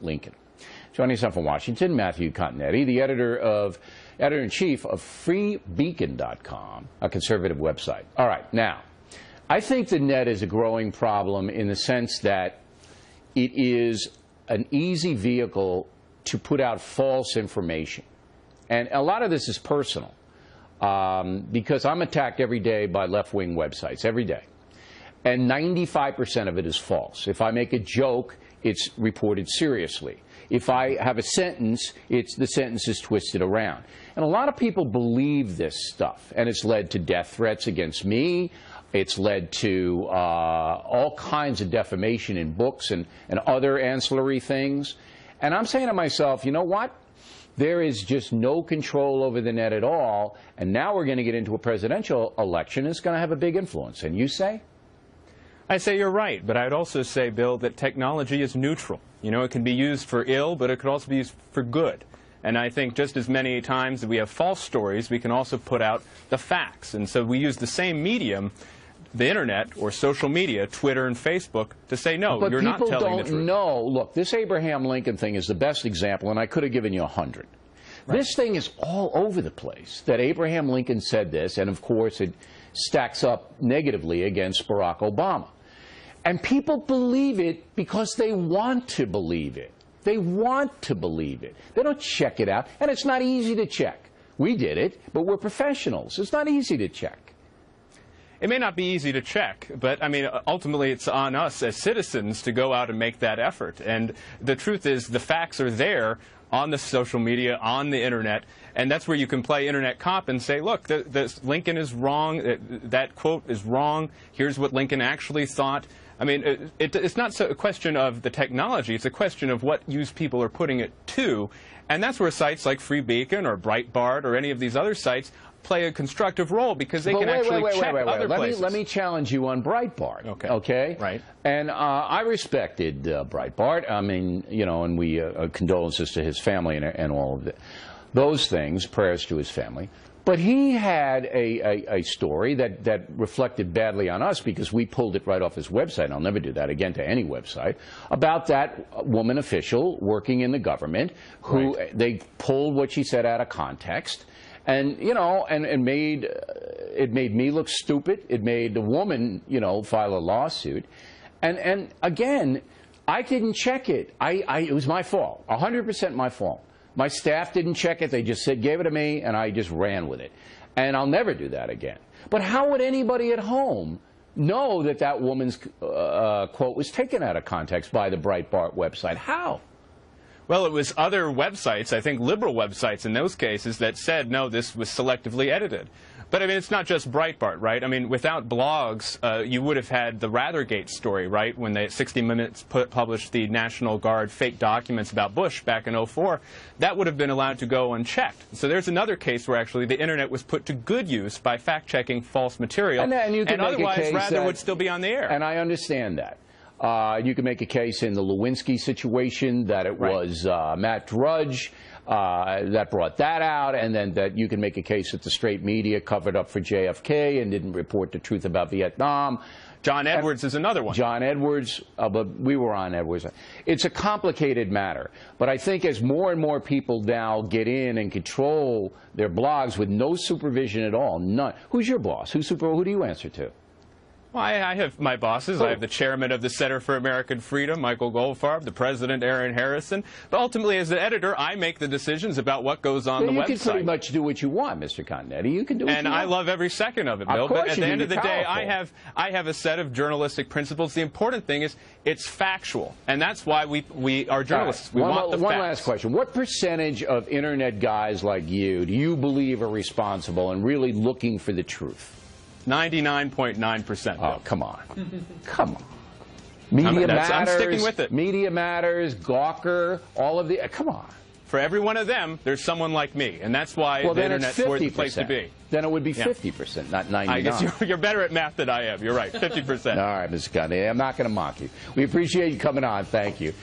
Lincoln. Joining us now from Washington, Matthew Continetti, the editor-in-chief of freebeacon.com, a conservative website. All right, now, I think the net is a growing problem in the sense that it is an easy vehicle to put out false information. And a lot of this is personal, because I'm attacked every day by left-wing websites, every day. And 95% of it is false. If I make a joke, it's reported seriously. If I have a sentence, the sentence is twisted around. And a lot of people believe this stuff, and it's led to death threats against me. It's led to all kinds of defamation in books and other ancillary things. And I'm saying to myself, you know what? There is just no control over the net at all, and now we're going to get into a presidential election. It's going to have a big influence. And you say? I say you're right, but I'd also say, Bill, that technology is neutral. You know, it can be used for ill, but it could also be used for good. And I think just as many times that we have false stories, we can also put out the facts. And so we use the same medium, the Internet or social media, Twitter and Facebook, to say, no, but you're not telling the truth. But people don't know. Look, this Abraham Lincoln thing is the best example, and I could have given you 100. Right. This thing is all over the place, that Abraham Lincoln said this, and of course it stacks up negatively against Barack Obama. And people believe it because they want to believe it. They want to believe it. They don't check it out, and it's not easy to check. We did it, but we're professionals. It's not easy to check. It may not be easy to check, but, I mean, ultimately it's on us as citizens to go out and make that effort. And the truth is the facts are there on the social media, on the Internet, and that's where you can play Internet cop and say, look, Lincoln is wrong, that quote is wrong, here's what Lincoln actually thought. I mean, it's not a question of the technology, it's a question of what use people are putting it to, and that's where sites like Free Beacon or Breitbart or any of these other sites play a constructive role, because they can actually check other places. Let me challenge you on Breitbart. Okay? Right. And I respected Breitbart. I mean, you know, and we condolences to his family and all of those things, prayers to his family. But he had a story that reflected badly on us because we pulled it right off his website. I'll never do that again to any website, about that woman official working in the government who they pulled what she said out of context. And, you know, and it made me look stupid. It made the woman, you know, file a lawsuit. And again, I didn't check it. It was my fault, 100% my fault. My staff didn't check it. They just gave it to me, and I just ran with it. And I'll never do that again. But how would anybody at home know that that woman's quote was taken out of context by the Breitbart website? How? Well, it was other websites, I think liberal websites in those cases, that said, no, this was selectively edited. But, I mean, it's not just Breitbart, right? I mean, without blogs, you would have had the Rathergate story, right, when 60 Minutes published the National Guard fake documents about Bush back in '04. That would have been allowed to go unchecked. So there's another case where actually the Internet was put to good use by fact-checking false material, and otherwise Rather would still be on the air. And I understand that. You can make a case in the Lewinsky situation that it was Matt Drudge that brought that out, and then that you can make a case that the straight media covered up for JFK and didn't report the truth about Vietnam. John Edwards is another one. John Edwards, but we were on Edwards. It's a complicated matter, but I think as more and more people now get in and control their blogs with no supervision at all, none. Who's your boss? Who do you answer to? Well, I have my bosses. I have the chairman of the Center for American Freedom, Michael Goldfarb, the president, Aaron Harrison. But ultimately, as the editor, I make the decisions about what goes on the website. You can pretty much do what you want, Mr. Continetti. You can do what you want. And I love every second of it, Bill. But at the end of the day, I have a set of journalistic principles. The important thing is it's factual. And that's why we are journalists. We want the facts. One last question. What percentage of Internet guys like you do you believe are responsible and really looking for the truth? 99.9%. Oh, come on. Come on. Media Matters. I'm sticking with it. Media Matters, Gawker, all of the... Come on. For every one of them, there's someone like me. And that's why the Internet's the place to be. Then it would be 50%, not 99%. I guess you're better at math than I am. You're right. 50%. All right, Mr. Continetti. I'm not going to mock you. We appreciate you coming on. Thank you.